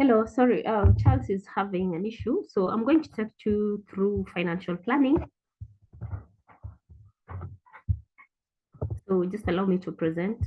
Hello, sorry, Charles is having an issue, so I'm going to take you through financial planning. So just allow me to present.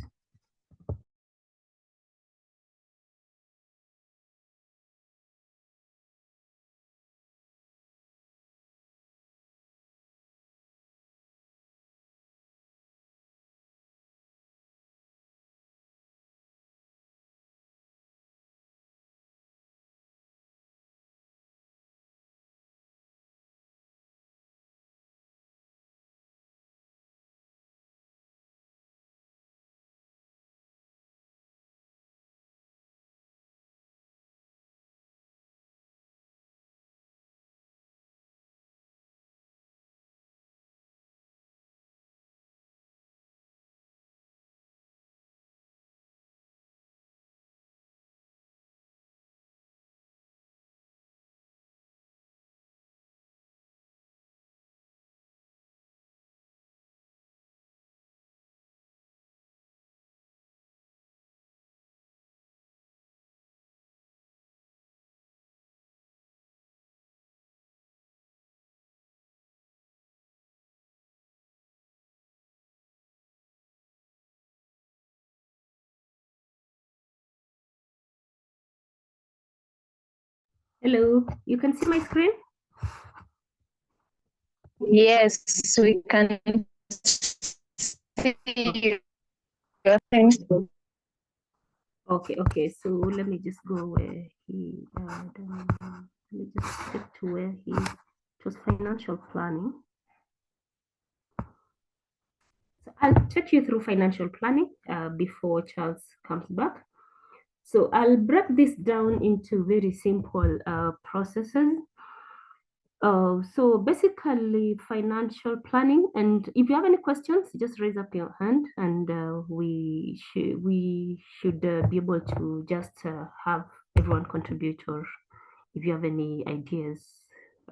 Hello, you can see my screen? Yes, we can see your thing. Okay, so let me just go where he, let me just get to where it was financial planning. So I'll take you through financial planning before Charles comes back. So I'll break this down into very simple processes. So basically financial planning, and if you have any questions, just raise up your hand and we should be able to just have everyone contribute, or if you have any ideas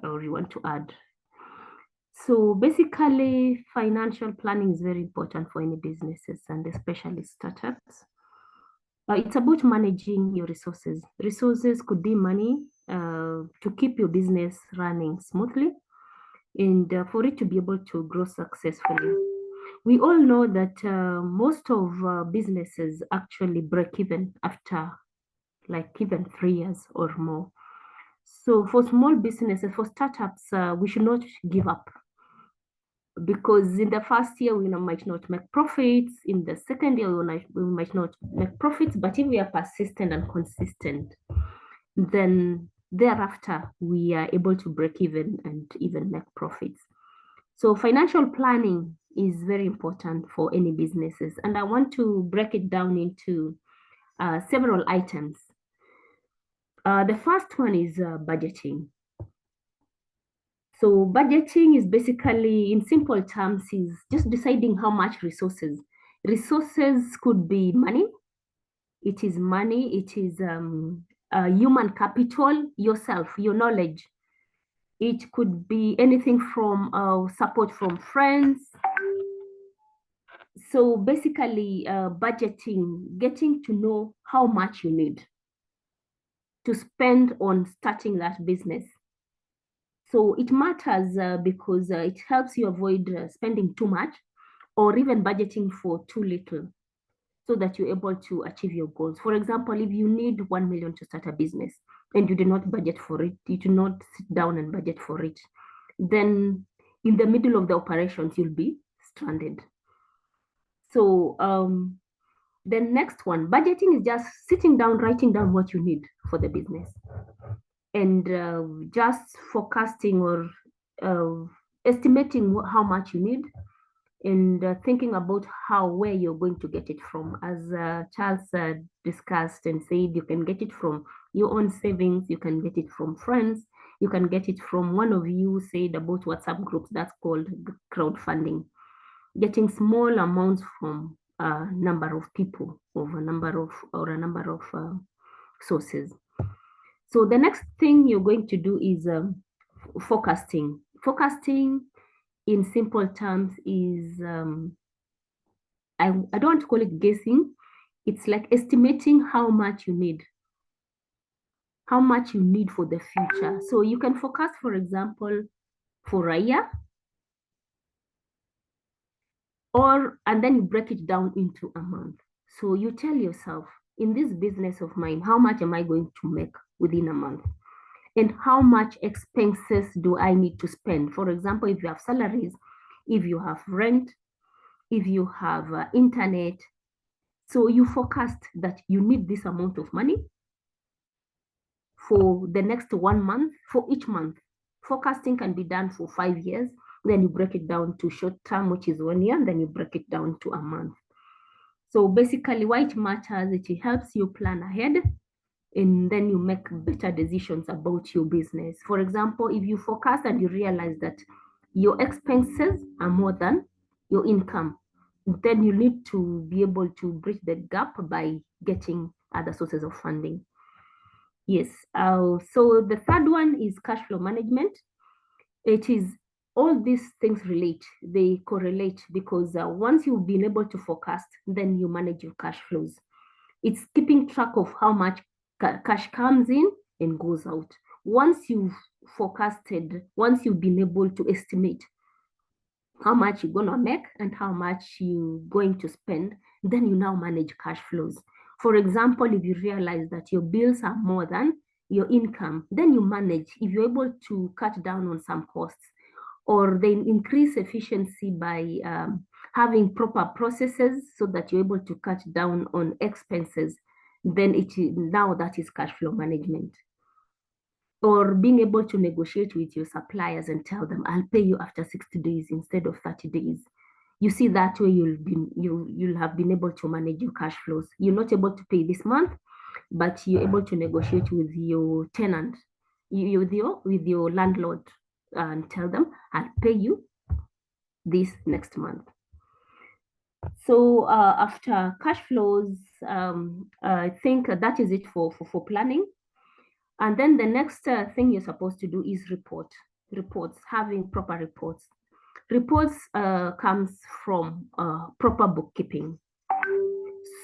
or you want to add. So basically financial planning is very important for any businesses and especially startups. It's about managing your resources. Resources could be money to keep your business running smoothly and for it to be able to grow successfully. We all know that most of businesses actually break even after like even 3 years or more. So for small businesses, for startups, we should not give up, because in the first year we might not make profits, in the second year we might not make profits, but if we are persistent and consistent, then thereafter we are able to break even and even make profits. So financial planning is very important for any businesses, and I want to break it down into several items. The first one is budgeting. So budgeting is basically, in simple terms, is just deciding how much resources. Resources could be money. It is money. It is human capital, yourself, your knowledge. It could be anything from support from friends. So basically, budgeting, getting to know how much you need to spend on starting that business. So it matters because it helps you avoid spending too much or even budgeting for too little, so that you're able to achieve your goals. For example, if you need 1 million to start a business and you do not budget for it, you do not sit down and budget for it, then in the middle of the operations, you'll be stranded. So the next one, budgeting, is just sitting down, writing down what you need for the business, and just forecasting or uh, estimating how much you need, and thinking about where you're going to get it from. As Charles discussed and said, you can get it from your own savings, you can get it from friends, you can get it from, one of you said about WhatsApp groups, that's called crowdfunding, getting small amounts from a number of people or a number of sources. So the next thing you're going to do is forecasting. Forecasting, in simple terms, is I don't want to call it guessing. It's like estimating how much you need. how much you need for the future. So you can forecast, for example, for a year, and then you break it down into a month. So you tell yourself, in this business of mine, how much am I going to make within a month? And how much expenses do I need to spend? For example, if you have salaries, if you have rent, if you have internet, so you forecast that you need this amount of money for the next 1 month, for each month. Forecasting can be done for 5 years. Then you break it down to short term, which is 1 year, and then you break it down to a month. So basically, why it matters, it helps you plan ahead, and then you make better decisions about your business. For example, if you forecast and you realize that your expenses are more than your income, then you need to be able to bridge the gap by getting other sources of funding. Yes. So the third one is cash flow management. It is all these things relate, they correlate, because once you've been able to forecast, then you manage your cash flows. It's keeping track of how much cash comes in and goes out. Once you've forecasted, once you've been able to estimate how much you're going to make and how much you're going to spend, then you now manage cash flows. For example, if you realize that your bills are more than your income, then you manage. If you're able to cut down on some costs, or then increase efficiency by having proper processes so that you're able to cut down on expenses, then now that is cash flow management. Or being able to negotiate with your suppliers and tell them, I'll pay you after 60 days instead of 30 days. You see, that way you'll have been able to manage your cash flows. You're not able to pay this month, but you're able to negotiate with your tenant, with your landlord, and tell them, I'll pay you this next month. So after cash flows, I think that is it for planning. And then the next thing you're supposed to do is reports, having proper reports. Reports comes from proper bookkeeping.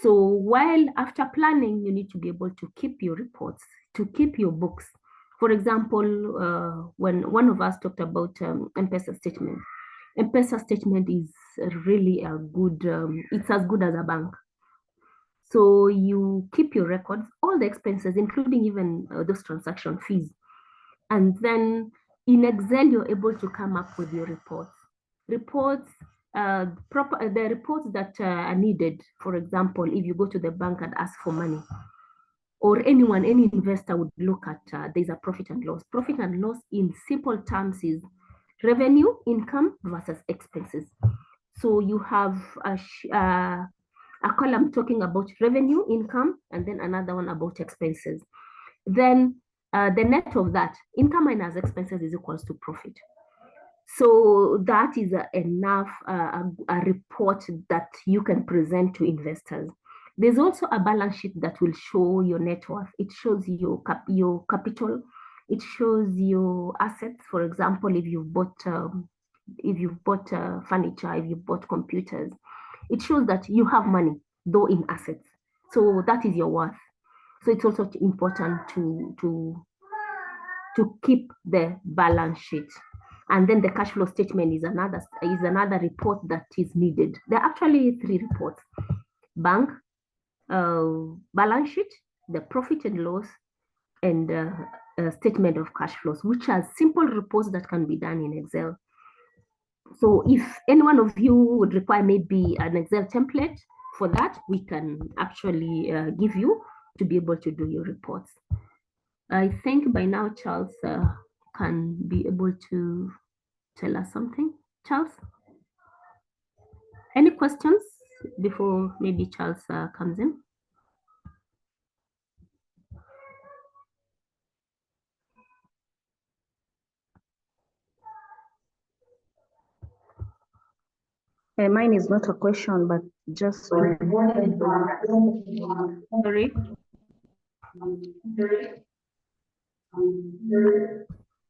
So while after planning, you need to be able to keep your reports, to keep your books. For example, when one of us talked about M-Pesa statement, M-Pesa statement is really a good, it's as good as a bank. So you keep your records, all the expenses, including even those transaction fees. And then in Excel, you're able to come up with your reports. The reports that are needed. For example, if you go to the bank and ask for money, or any investor would look at, there's a profit and loss. Profit and loss in simple terms is revenue, income versus expenses. So you have a column talking about revenue, income, and then another one about expenses. Then the net of that, income minus expenses, is equals to profit. So that is enough, a report that you can present to investors. There's also a balance sheet that will show your net worth. It shows your capital. It shows your assets. For example, if you've bought furniture, if you've bought computers, it shows that you have money, though in assets. So that is your worth. So it's also important to keep the balance sheet. And then the cash flow statement is another report that is needed. There are actually 3 reports: bank, balance sheet, the profit and loss, and a statement of cash flows, which are simple reports that can be done in Excel. So if any one of you would require maybe an Excel template for that, we can actually give you to be able to do your reports. I think by now Charles can be able to tell us something. Charles, any questions before maybe Charles comes in? Mine is not a question, but just sorry.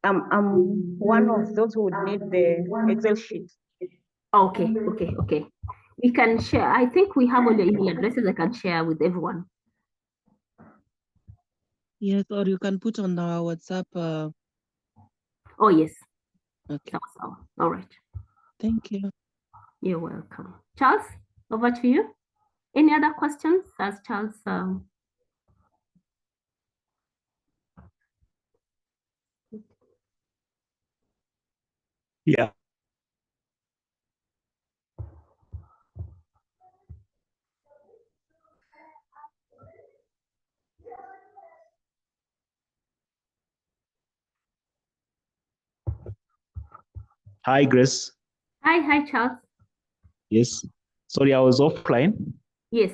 I'm one of those who would need the Excel sheet. Okay. We can share. I think we have all the email addresses I can share with everyone. Yes, or you can put on our WhatsApp. Oh, yes. Okay. That was all right. Thank you. You're welcome. Charles, over to you. Any other questions? As Charles. Yeah. Hi, Grace. Hi, Charles. Yes. Sorry, I was offline. Yes.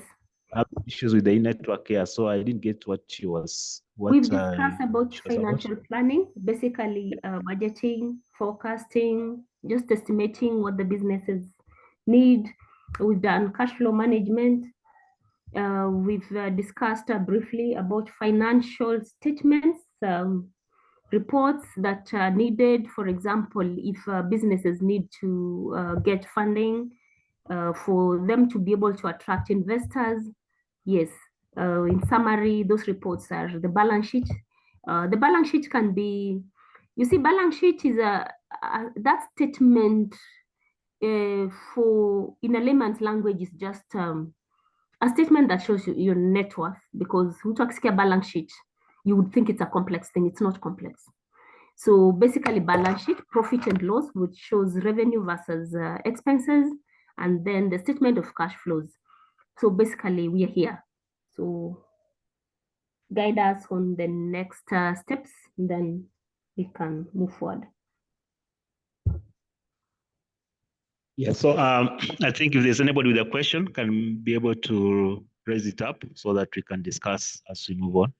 I have issues with the network here, so I didn't get what she was. We've discussed about she was about. financial planning, basically budgeting, forecasting, just estimating what the businesses need. We've done cash flow management. We've discussed briefly about financial statements, reports that are needed. For example, if businesses need to get funding for them to be able to attract investors. Yes, in summary, those reports are the balance sheet. The balance sheet can be, you see, balance sheet is that statement for, in a layman's language, is just a statement that shows your net worth, because mtu akisikia balance sheet, you would think it's a complex thing. It's not complex. So basically balance sheet, profit and loss, which shows revenue versus expenses, and then the statement of cash flows. So basically we are here. So guide us on the next steps, then we can move forward. Yeah, so I think if there's anybody with a question, can be able to raise it up so that we can discuss as we move on.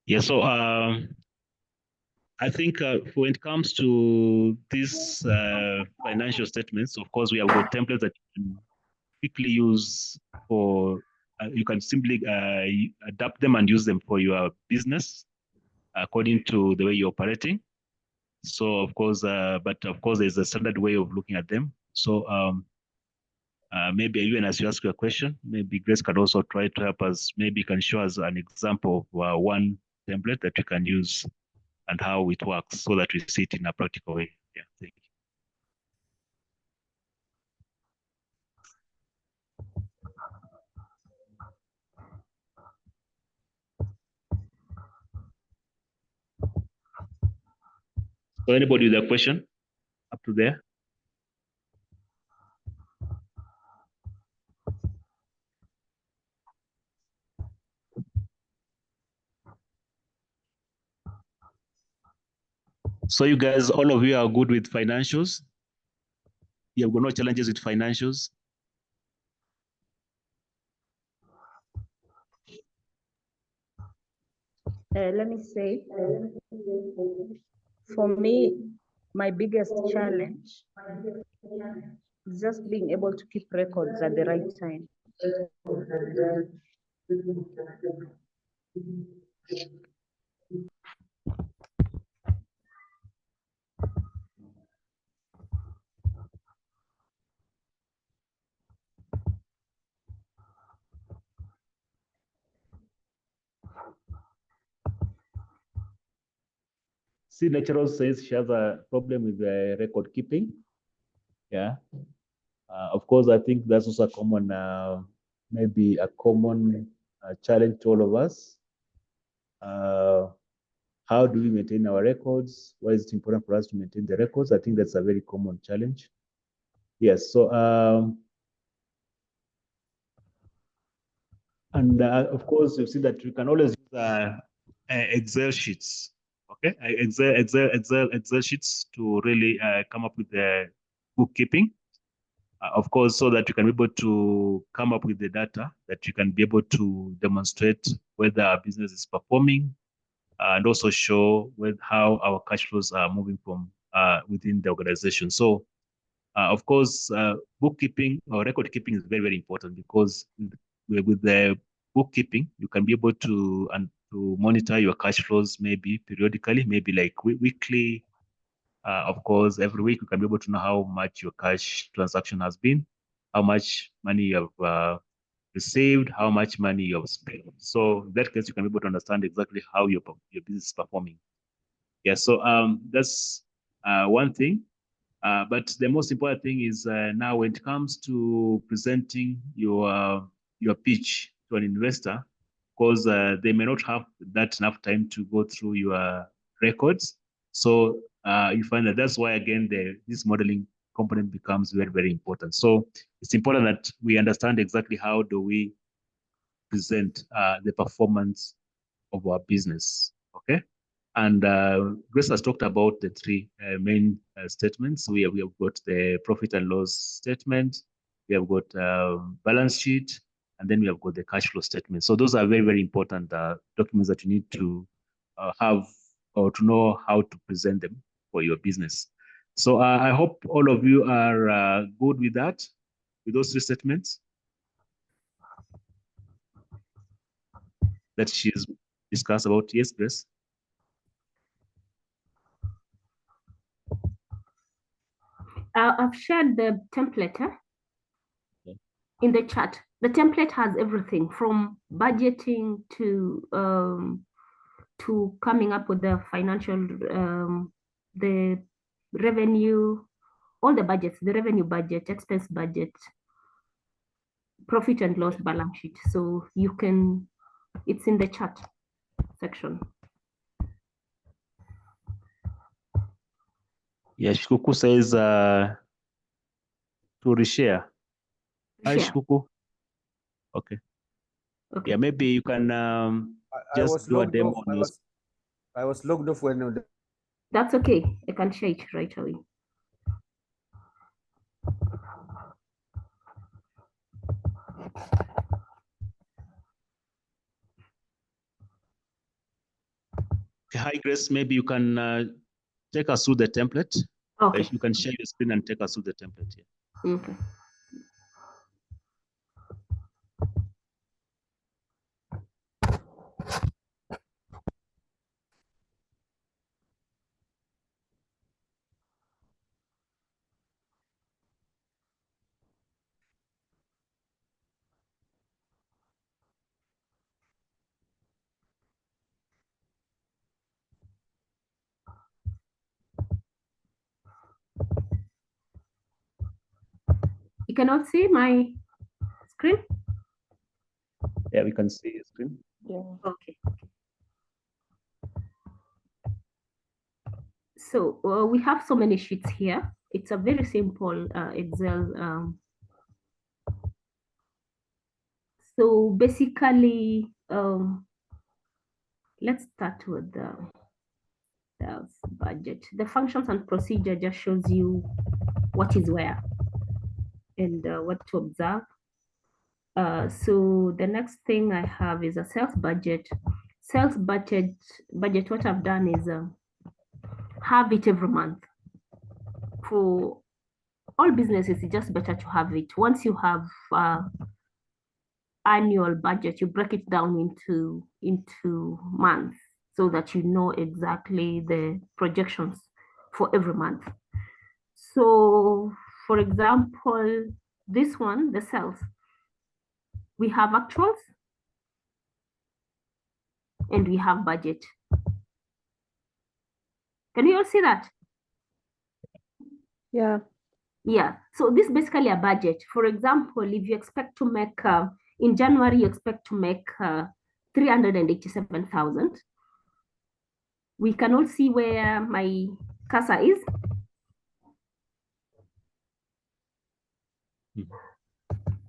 Yeah, so I think when it comes to these financial statements, of course, we have got templates that you can quickly use for, you can simply adapt them and use them for your business according to the way you're operating. So of course, but of course, there's a standard way of looking at them. So maybe even as you ask your question, maybe Grace can also try to help us. Maybe can show us an example of one template that we can use and how it works, so that we see it in a practical way. Yeah, thank you. So anybody with a question up to there? So you guys, all of you are good with financials? You have got no challenges with financials? Let me say, for me, my biggest challenge is just being able to keep records at the right time. See, Natural says she has a problem with the record keeping. Yeah. Of course, I think that's also a common, maybe a common challenge to all of us. How do we maintain our records? Why is it important for us to maintain the records? I think that's a very common challenge. Yes, so, and of course, you see that we can always use Excel sheets, okay? Excel sheets to really come up with the bookkeeping. Of course, so that you can be able to come up with the data that you can be able to demonstrate whether our business is performing, and also show how our cash flows are moving from within the organization. So, of course, bookkeeping or record keeping is very, very important, because with the bookkeeping, you can be able to monitor your cash flows, maybe periodically, maybe like weekly. Of course, every week you can be able to know how much your cash transaction has been, how much money you have received, how much money you have spent. So in that case, you can be able to understand exactly how your business is performing. Yeah, so that's one thing. But the most important thing is now when it comes to presenting your pitch to an investor, because they may not have that enough time to go through your records. So you find that that's why again this modeling component becomes very, very important. So it's important that we understand exactly how do we present the performance of our business. Okay. And Grace has talked about the three main statements. We have got the profit and loss statement, we have got balance sheet, and then we have got the cash flow statement. So those are very, very important documents that you need to have or to know how to present them for your business. So I hope all of you are good with that, with those three statements that she's discussed about. Yes, Grace? I've shared the template in the chat. The template has everything from budgeting to coming up with the financial, the revenue, all the budgets, the revenue budget, expense budget, profit and loss balance sheet. So you can, it's in the chat section. Yeah, Shikuku says to reshare. Hi, Share. Shikuku. Okay. Okay. Yeah, maybe you can I was just do a logged demo off. on your. I was logged off when. That's okay. I can share it right away. Hi, Grace. Maybe you can take us through the template. Okay. You can share your screen and take us through the template here. Okay. You cannot see my screen? Yeah, we can see your screen. Yeah. Okay. So we have so many sheets here. It's a very simple Excel. So basically, let's start with the sales budget. The functions and procedure just shows you what is where and what to observe. So the next thing I have is a sales budget. Sales budget, what I've done is have it every month. For all businesses, it's just better to have it. Once you have annual budget, you break it down into months so that you know exactly the projections for every month. So for example, this one, the sales, we have actuals and we have budget. Can you all see that? Yeah. Yeah, so this is basically a budget. For example, if you expect to make, in January, you expect to make 387,000. We can all see where my cursor is.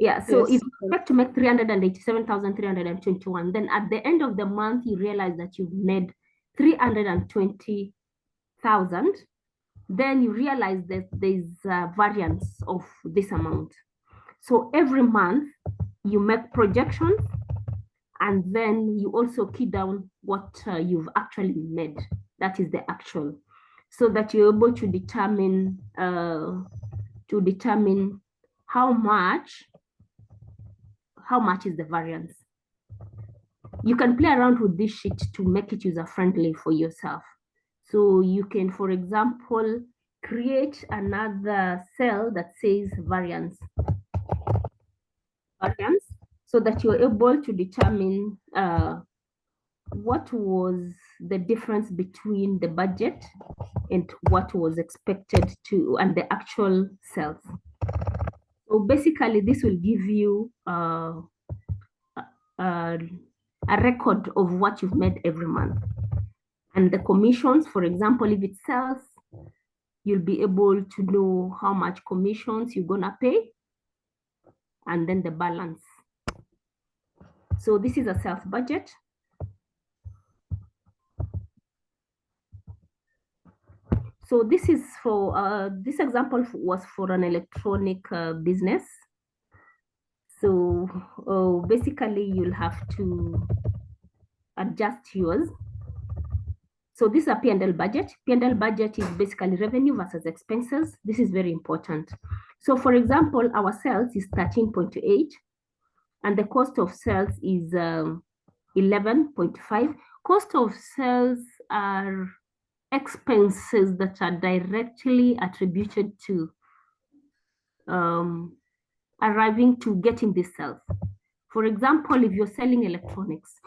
Yeah, so Yes. if you expect to make 387,321, then at the end of the month, you realize that you've made 320,000. Then you realize that there's a variance of this amount. So every month you make projections and then you also key down what you've actually made. That is the actual, so that you're able to determine how much is the variance. You can play around with this sheet to make it user-friendly for yourself. So you can, for example, create another cell that says variance. so that you're able to determine what was the difference between the budget and what was expected to, and the actual sales. So basically, this will give you a record of what you've made every month. And the commissions, for example, if it sells, you'll be able to know how much commissions you're gonna pay, and then the balance. So this is a sales budget. So this is for, this example was for an electronic business. So basically you'll have to adjust yours. So this is a P&L budget. P&L budget is basically revenue versus expenses. This is very important. So for example, our sales is 13.8 and the cost of sales is 11.5. Cost of sales are expenses that are directly attributed to arriving to getting this sales. For example, if you're selling electronics,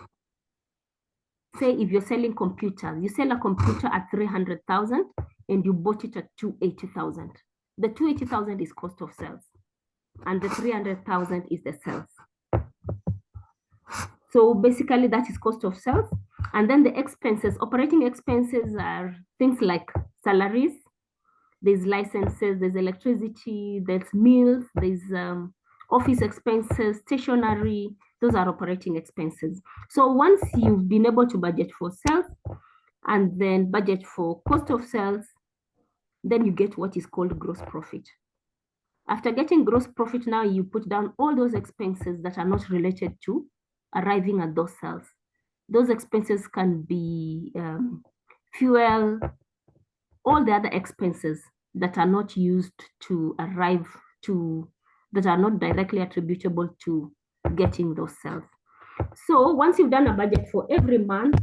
say if you're selling computers, you sell a computer at 300,000 and you bought it at 280,000. The 280,000 is cost of sales and the 300,000 is the sales. So basically that is cost of sales. And then the expenses, operating expenses are things like salaries, there's licenses, there's electricity, there's meals, there's office expenses, stationery, those are operating expenses. So once you've been able to budget for sales and then budget for cost of sales, then you get what is called gross profit. After getting gross profit, now you put down all those expenses that are not related to arriving at those sales. Those expenses can be fuel, all the other expenses that are not used to arrive to, that are not directly attributable to getting those sales. So once you've done a budget for every month,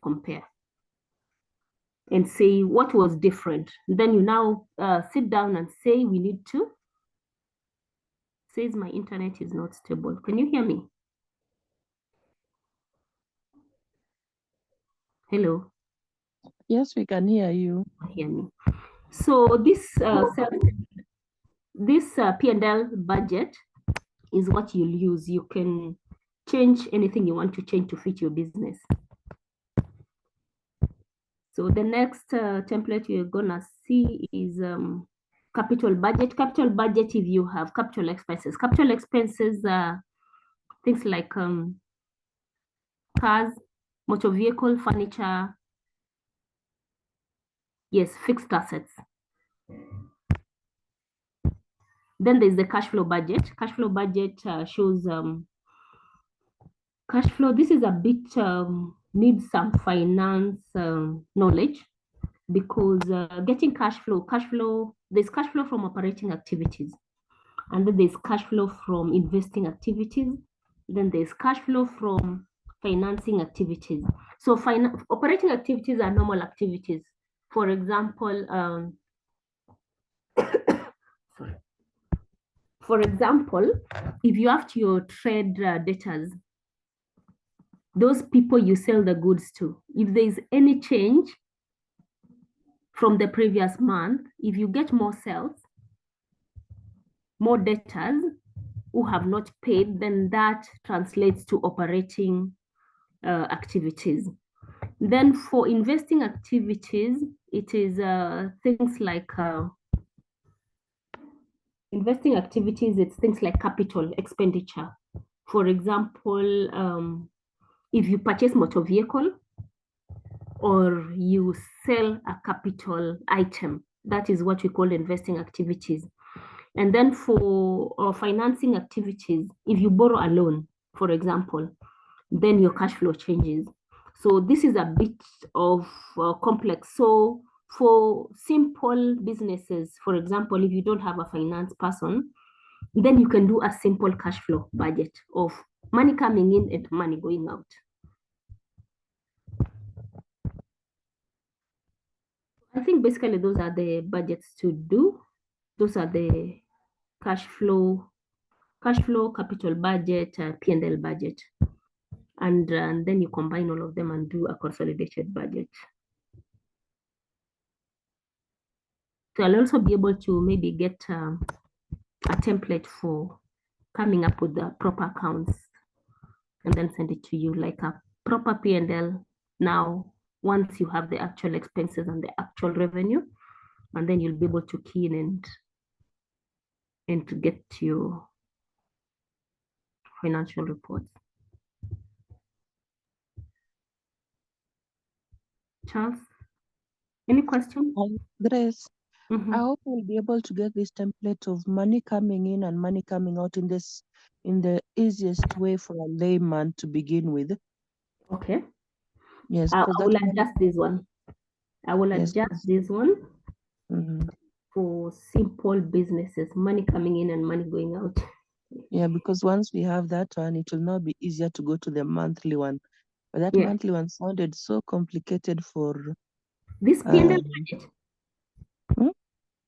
compare and say what was different. Then you now sit down and say, we need to, says my internet is not stable. Can you hear me? Hello? Yes, we can hear you. Hear me. So this P&L budget is what you'll use. You can change anything you want to change to fit your business. So the next template you're gonna see is capital budget. Capital budget, if you have capital expenses. Capital expenses are things like cars, motor vehicle, furniture, yes, fixed assets. Then there's the cash flow budget. Cash flow budget shows cash flow. This is a bit needs some finance knowledge, because getting cash flow, there's cash flow from operating activities, and then there's cash flow from investing activities, then there's cash flow from financing activities. So operating activities are normal activities. For example, for example, if you have to your trade debtors, those people you sell the goods to, if there's any change from the previous month, if you get more sales, more debtors who have not paid, then that translates to operating activities. Then for investing activities, it is things like investing activities, it's things like capital expenditure. For example, if you purchase motor vehicle or you sell a capital item, that is what we call investing activities. And then for financing activities, if you borrow a loan, for example, then your cash flow changes. So this is a bit of complex. So for simple businesses, for example, if you don't have a finance person, then you can do a simple cash flow budget of money coming in and money going out. I think basically those are the budgets to do. Those are the cash flow, capital budget, P&L budget. And then you combine all of them and do a consolidated budget. So I'll also be able to maybe get a template for coming up with the proper accounts and then send it to you like a proper P&L now, once you have the actual expenses and the actual revenue, and then you'll be able to key in and to get your financial reports. Charles, any questions? Grace, Mhm. I hope we'll be able to get this template of money coming in and money coming out in the easiest way for a layman to begin with. Okay. Yes, I because will that one, adjust this one. I will yes, adjust please. this one Mhm. for simple businesses, money coming in and money going out. Yeah, because once we have that one, it will now be easier to go to the monthly one. But that Yeah. monthly one sounded so complicated for This P&L um, budget, hmm?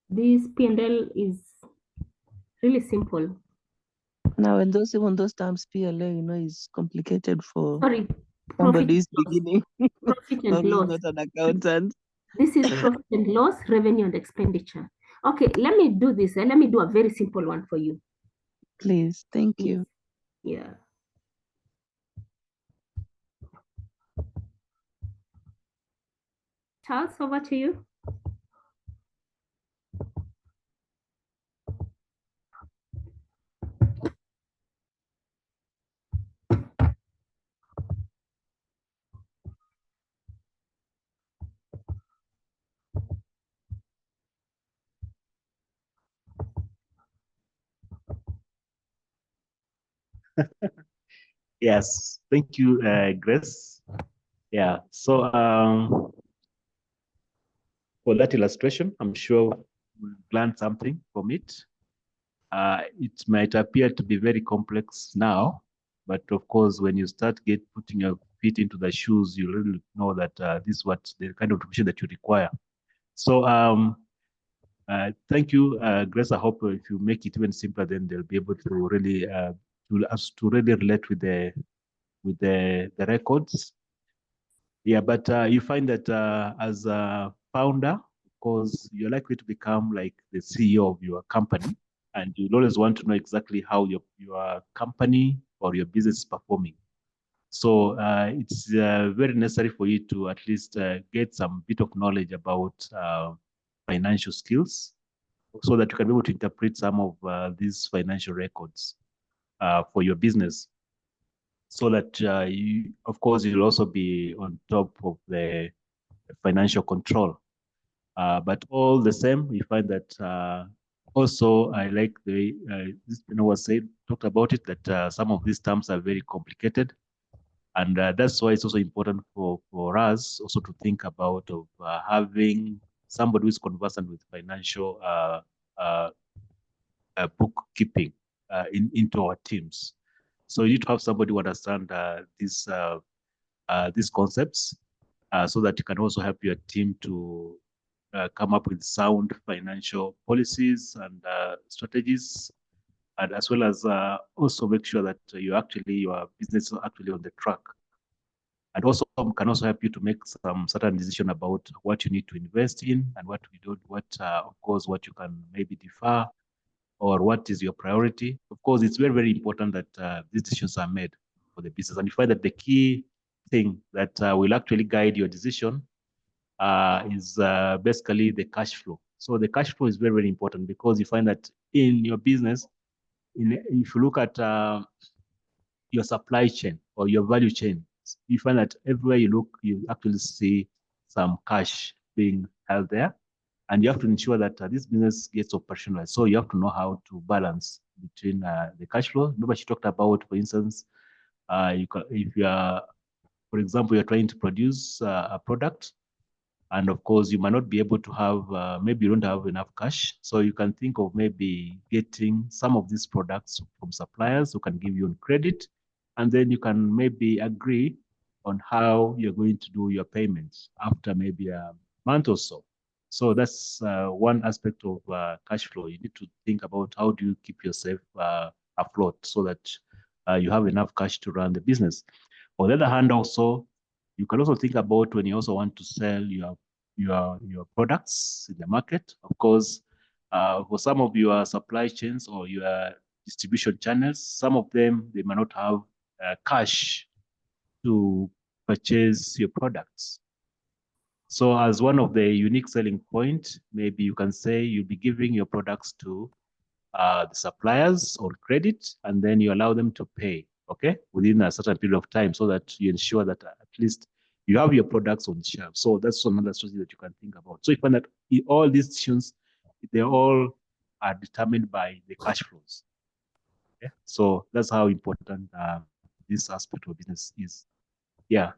this P&L is really simple. Now, and even those terms PLA, is complicated for Sorry, profit somebody and who's loss. beginning Profit or and who's loss. not an accountant. This is profit and loss, revenue and expenditure. Okay, let me do this and let me do a very simple one for you. Please, thank you. Yeah. Charles, over to you. Yes, thank you, Grace. Yeah, so for that illustration, I'm sure we'll learn something from it. It might appear to be very complex now, but of course, when you start putting your feet into the shoes, you really know that this is what the kind of information that you require. So thank you, Grace. I hope if you make it even simpler, then they'll be able to really to really relate with the records. Yeah, but you find that as a founder, of course, you're likely to become like the CEO of your company, and you'll always want to know exactly how your company or your business is performing. So it's very necessary for you to at least get some bit of knowledge about financial skills, so that you can be able to interpret some of these financial records for your business, so that you, of course, you'll also be on top of the financial control. But all the same, we find that also I like the this was said, talked about it, that some of these terms are very complicated, and that's why it's also important for us also to think about of having somebody who is conversant with financial uh, bookkeeping into our teams. So you need to have somebody who understand these concepts, so that you can also help your team to come up with sound financial policies and strategies, and as well as also make sure that your business is actually on the track, and also can also help you to make some certain decision about what you need to invest in and what we don't, of course, what you can maybe defer, or what is your priority. Of course, it's very, very important that these decisions are made for the business. And you find that the key thing that will actually guide your decision is basically the cash flow. So the cash flow is very, very important, because you find that in your business, if you look at your supply chain or your value chain, you find that everywhere you look, you actually see some cash being held there. And you have to ensure that this business gets operationalized. So you have to know how to balance between the cash flow. Remember, she talked about, for instance, if you are, for example, you're trying to produce a product, And of course, you might not be able to have, maybe you don't have enough cash. So you can think of maybe getting some of these products from suppliers who can give you on credit. And then you can maybe agree on how you're going to do your payments after maybe a month or so. So that's one aspect of cash flow. You need to think about how do you keep yourself afloat so that you have enough cash to run the business. On the other hand, also, you can also think about when you also want to sell your products in the market. Of course, for some of your supply chains or your distribution channels, some of them, they might not have cash to purchase your products. So as one of the unique selling point, maybe you can say you'll be giving your products to the suppliers on credit, and then you allow them to pay, okay, within a certain period of time so that you ensure that at least you have your products on shelf. So that's another strategy that you can think about. So you find that all these decisions, they all are determined by the cash flows. Okay? So that's how important this aspect of business is. Yeah.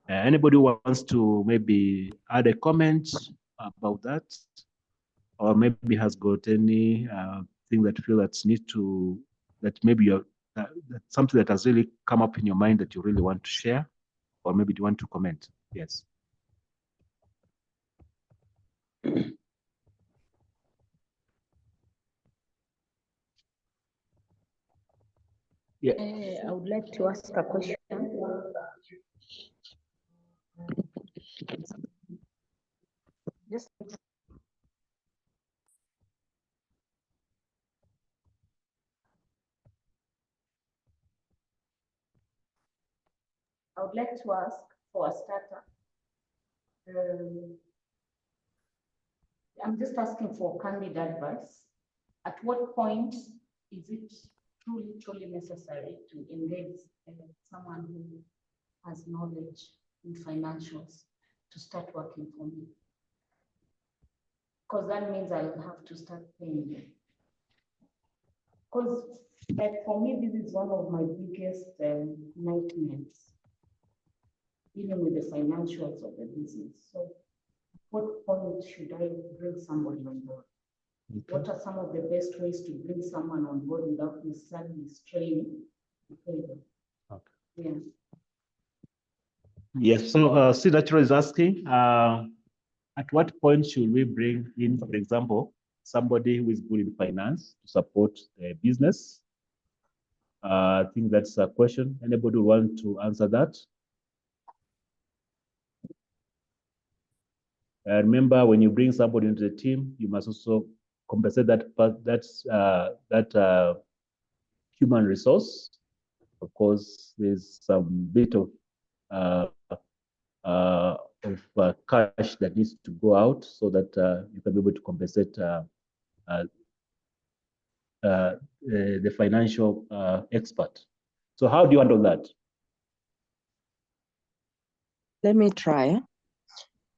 Anybody who wants to maybe add a comment about that, or maybe has got any thing that feel that need to, that maybe you're, that's something that has really come up in your mind that you really want to share, or maybe you want to comment? Yes. Yeah. I would like to ask a question. Just I would like to ask for a starter. I'm just asking for candid advice. At what point is it truly necessary to engage someone who has knowledge in financials to start working for me? Because that means I'll have to start paying them. Because like for me, this is one of my biggest nightmares, dealing with the financials of the business. So what point should I bring somebody on board? Okay. What are some of the best ways to bring someone on board without necessarily straining to pay them? Okay. Yeah. Yes, so Sid actually is asking, at what point should we bring in, for example, somebody who is good in finance to support the business? I think that's a question. Anybody want to answer that? Remember, when you bring somebody into the team, you must also compensate that part, that human resource. Of course, there's some bit of cash that needs to go out so that you can be able to compensate the financial expert. So how do you handle that? Let me try.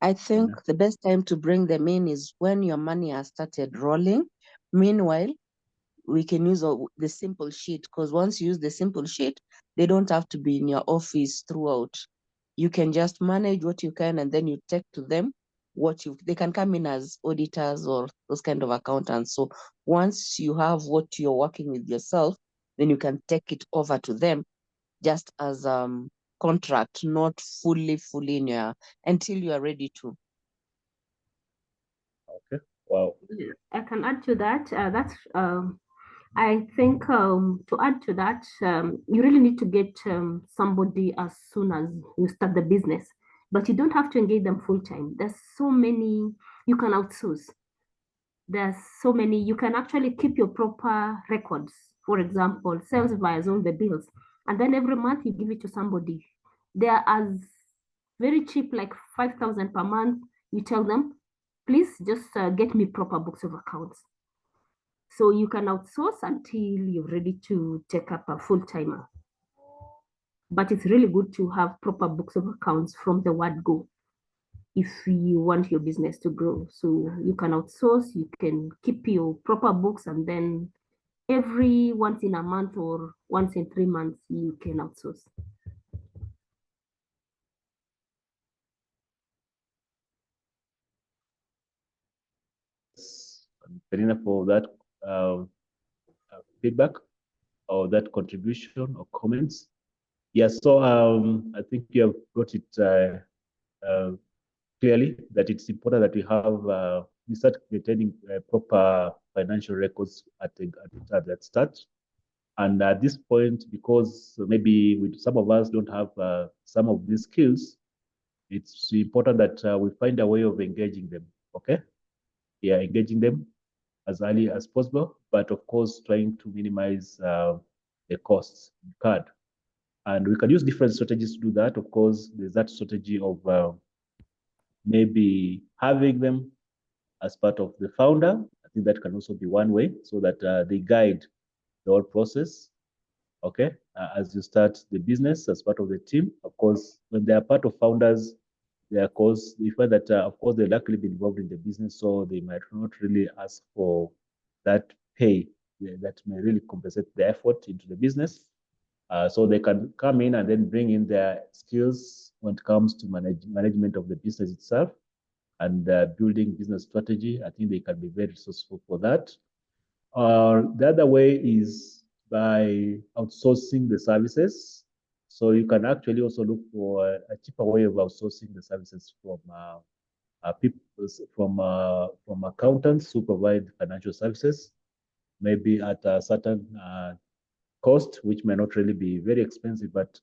I think the best time to bring them in is when your money has started rolling. Meanwhile, we can use the simple sheet, because once you use the simple sheet, they don't have to be in your office throughout. You can just manage what you can, and then you take to them they can come in as auditors or those kind of accountants. So once you have what you're working with yourself, then you can take it over to them just as contract, not fully in your, until you are ready to. Okay. Wow. I can add to that. I think to add to that, you really need to get somebody as soon as you start the business, but you don't have to engage them full time. There's so many you can outsource. There's so many, you can actually keep your proper records. For example, sales buyers own the bills, and then every month you give it to somebody. They're as very cheap, like 5,000 per month. You tell them, please just get me proper books of accounts. So you can outsource until you're ready to take up a full-timer. But it's really good to have proper books of accounts from the word go if you want your business to grow. So you can outsource, you can keep your proper books, and then every once in a month or once in 3 months, you can outsource. Penina, for that feedback or that contribution or comments. Yes, so I think you have brought it clearly that it's important that we start maintaining proper financial records at that start. And at this point, because maybe some of us don't have some of these skills, it's important that we find a way of engaging them. Okay, yeah, engaging them as early as possible, but of course trying to minimize the costs incurred. And we can use different strategies to do that. Of course, there's that strategy of maybe having them as part of the founder. I think that can also be one way, so that they guide the whole process. Okay, as you start the business as part of the team. Of course, when they are part of founders, they of course, you find that of course they'll likely be involved in the business, so they might not really ask for that pay that may really compensate the effort into the business. So they can come in and then bring in their skills when it comes to management of the business itself and building business strategy. I think they can be very resourceful for that. The other way is by outsourcing the services. So you can actually also look for a cheaper way of outsourcing the services from people, from accountants who provide financial services, maybe at a certain cost, which may not really be very expensive, but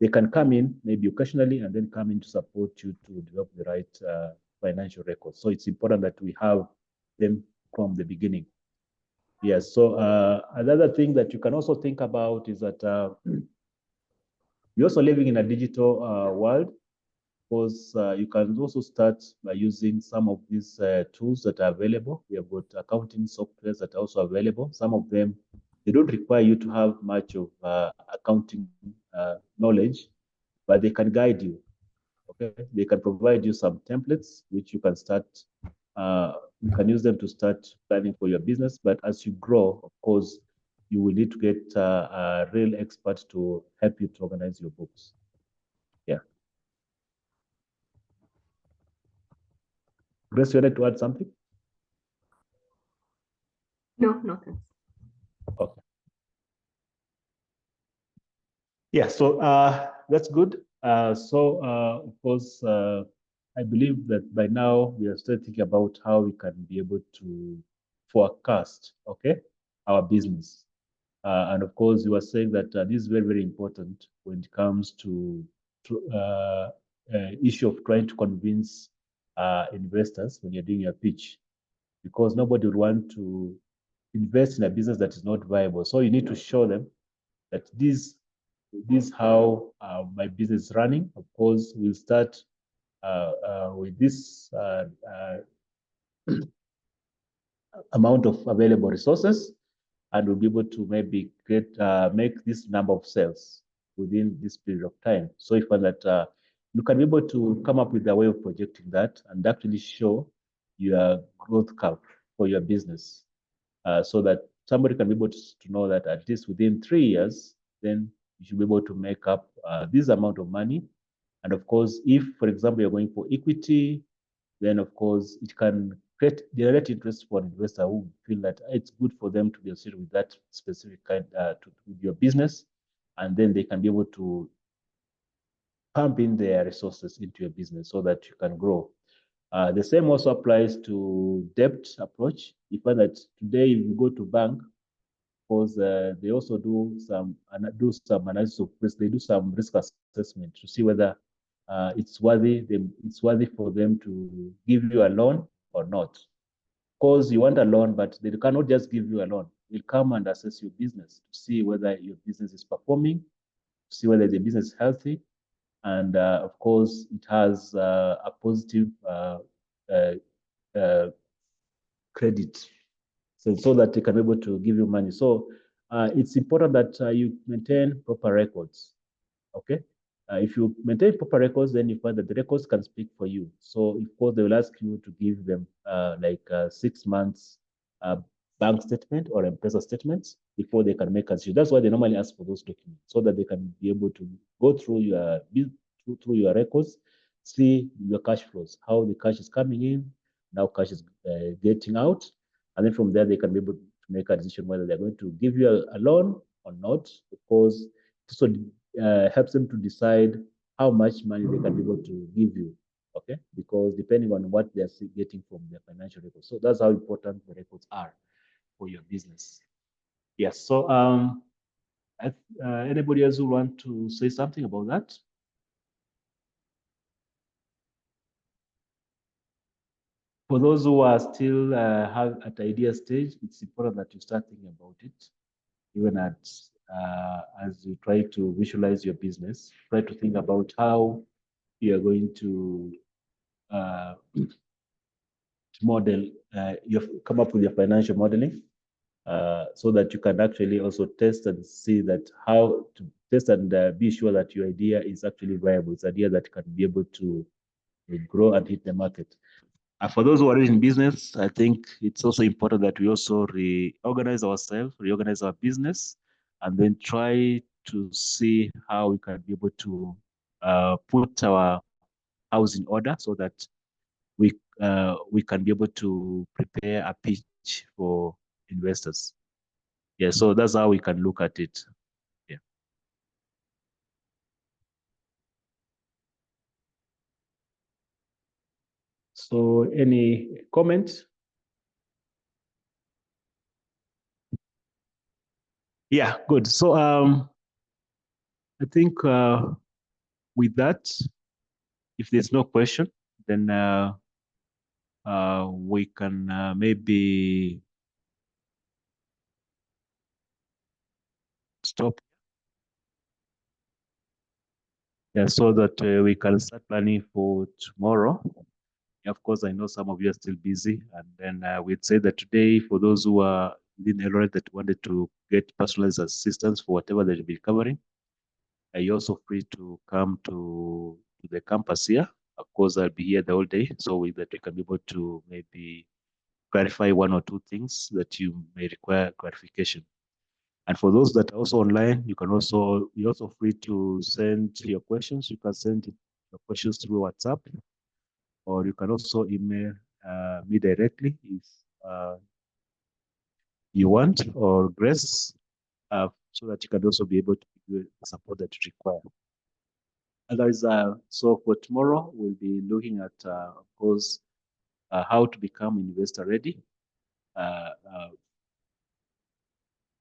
they can come in maybe occasionally and then come in to support you to develop the right financial records. So it's important that we have them from the beginning. Yes. So another thing that you can also think about is that you're also living in a digital world, because you can also start by using some of these tools that are available. We have got accounting softwares that are also available. Some of them, they don't require you to have much of accounting knowledge, but they can guide you. Okay, they can provide you some templates which you can start. You can use them to start planning for your business. But as you grow, of course, you will need to get a real expert to help you to organize your books. Yeah. Grace, you wanted to add something? No, nothing. Okay. Yeah, so that's good. Of course, I believe that by now we are still thinking about how we can be able to forecast, okay, our business. And of course, you were saying that this is very, very important when it comes to issue of trying to convince investors when you're doing your pitch, because nobody would want to invest in a business that is not viable. So you need to show them that this is how my business is running. Of course, we'll start with this amount of available resources, and we'll be able to maybe make this number of sales within this period of time. So if that you can be able to come up with a way of projecting that and actually show your growth curve for your business, so that somebody can be able to know that at least within 3 years, then you should be able to make up this amount of money. And of course, if, for example, you're going for equity, then of course it can create direct interest for an investor who feel that it's good for them to be associated with that specific kind with your business, and then they can be able to pump in their resources into your business so that you can grow. The same also applies to debt approach. You find that today, if you go to bank, because they also do some analysis of risk. They do some risk assessment to see whether it's worthy for them to give you a loan or not. Because you want a loan, but they cannot just give you a loan. They'll come and assess your business to see whether your business is performing, to see whether the business is healthy, and of course, it has a positive credit, so that they can be able to give you money. So it's important that you maintain proper records. Okay. If you maintain proper records, then you find that the records can speak for you. So, of course, they will ask you to give them 6 months bank statement or M-Pesa statements before they can make a decision. That's why they normally ask for those documents, so that they can be able to go through your records, see your cash flows, how the cash is coming in, now cash is getting out, And then from there, they can be able to make a decision whether they're going to give you a loan or not, because it also helps them to decide how much money they can be able to give you. Okay, because depending on what they're getting from their financial records. So that's how important the records are for your business. Yes. So anybody else who want to say something about that? For those who are still at idea stage, it's important that you start thinking about it, even as you try to visualize your business. Try to think about how you are going to model, you come up with your financial modeling, so that you can actually also test and see that how to test and be sure that your idea is actually viable. It's an idea that can be able to grow and hit the market. For those who are in business, I think it's also important that we also reorganize ourselves, reorganize our business, and then try to see how we can be able to put our house in order so that we can be able to prepare a pitch for investors. Yeah, so that's how we can look at it. Yeah. So any comments? Yeah, good. So I think with that, if there's no question, then we can maybe stop. Yeah, so that we can start planning for tomorrow. Of course, I know some of you are still busy, and then we'd say that today, for those who are in Eldoret that wanted to get personalized assistance for whatever they'll be covering, you're also free to come to the campus here. Of course, I'll be here the whole day, so that we can be able to maybe clarify one or two things that you may require clarification. And for those that are also online, you're also free to send your questions. You can send your questions through WhatsApp, or you can also email me directly if you want, or Grace, so that you can also be able to give the support that you require. Otherwise, so for tomorrow, we'll be looking at, of course, how to become investor ready.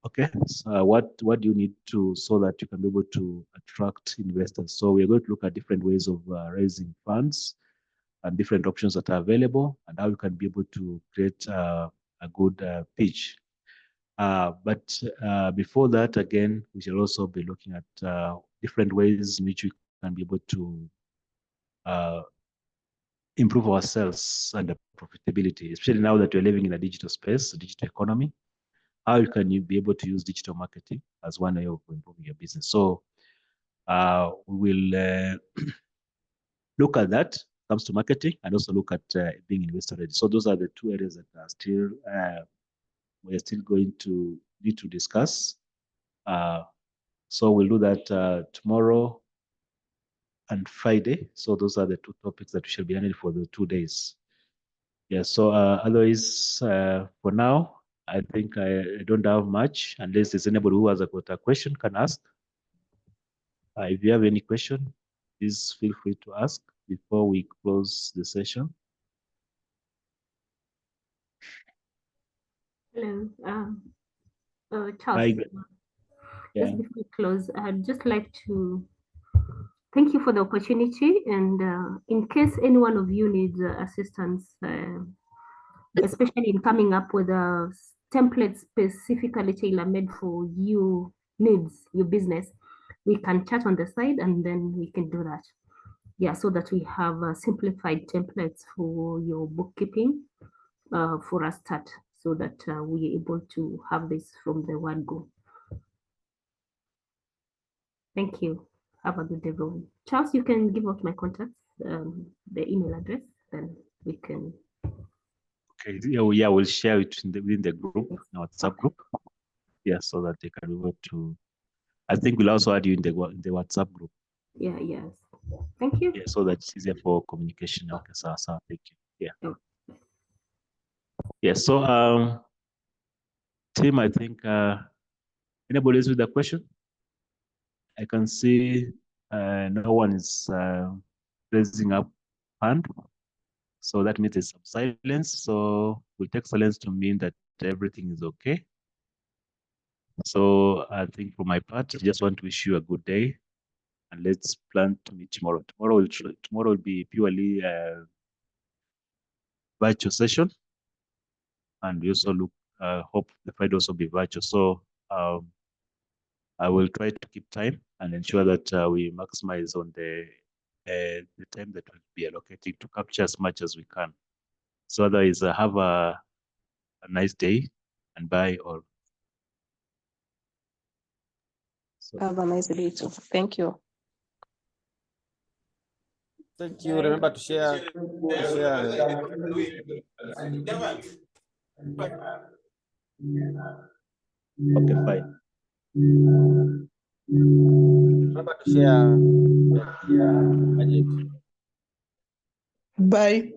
Okay, so what do you need to, so that you can be able to attract investors? So we're going to look at different ways of raising funds and different options that are available, and how you can be able to create a good pitch. But before that, again, we shall also be looking at different ways in which we can be able to improve ourselves and the profitability, especially now that we're living in a digital space, a digital economy. How can you be able to use digital marketing as one way of improving your business? So we will look at that comes to marketing, and also look at being investor ready. So those are the two areas that are still we're still going to need to discuss. So we'll do that tomorrow and Friday. So those are the two topics that we shall be handling for the 2 days. Yeah, so otherwise, for now, I think I don't have much, unless there's anybody who has got a question can ask. If you have any question, please feel free to ask before we close the session. Hello, Charles. Yeah. Just before we close, I'd just like to thank you for the opportunity. And in case any one of you needs assistance, especially in coming up with a template specifically tailor-made for you needs, your business, we can chat on the side, and then we can do that. Yeah, so that we have simplified templates for your bookkeeping for a start, so that we're able to have this from the word go. Thank you. Have a good day, everyone. Charles, you can give out my contacts, the email address, then we can. Okay, yeah, we'll share it within the group, WhatsApp group. Yeah, so that they can be able to. I think we'll also add you in the WhatsApp group. Yeah, yes. Thank you. Yeah, so that it's easier for communication. Okay, so thank you. Yeah. Okay. Yes. So, Tim, I think anybody else with a question? I can see no one is raising up hand. So that means there's some silence. So we'll take silence to mean that everything is okay. So I think for my part, I just want to wish you a good day, and let's plan to meet tomorrow. Tomorrow will be purely a virtual session, and we also hope the Friday also be virtual. So I will try to keep time and ensure that we maximize on the time that will be allocated to capture as much as we can. So otherwise, have a nice day and bye all. So, Have a nice day too. Thank you. Thank you. Remember to share. okay, fine. Remember to share. Budget. Bye.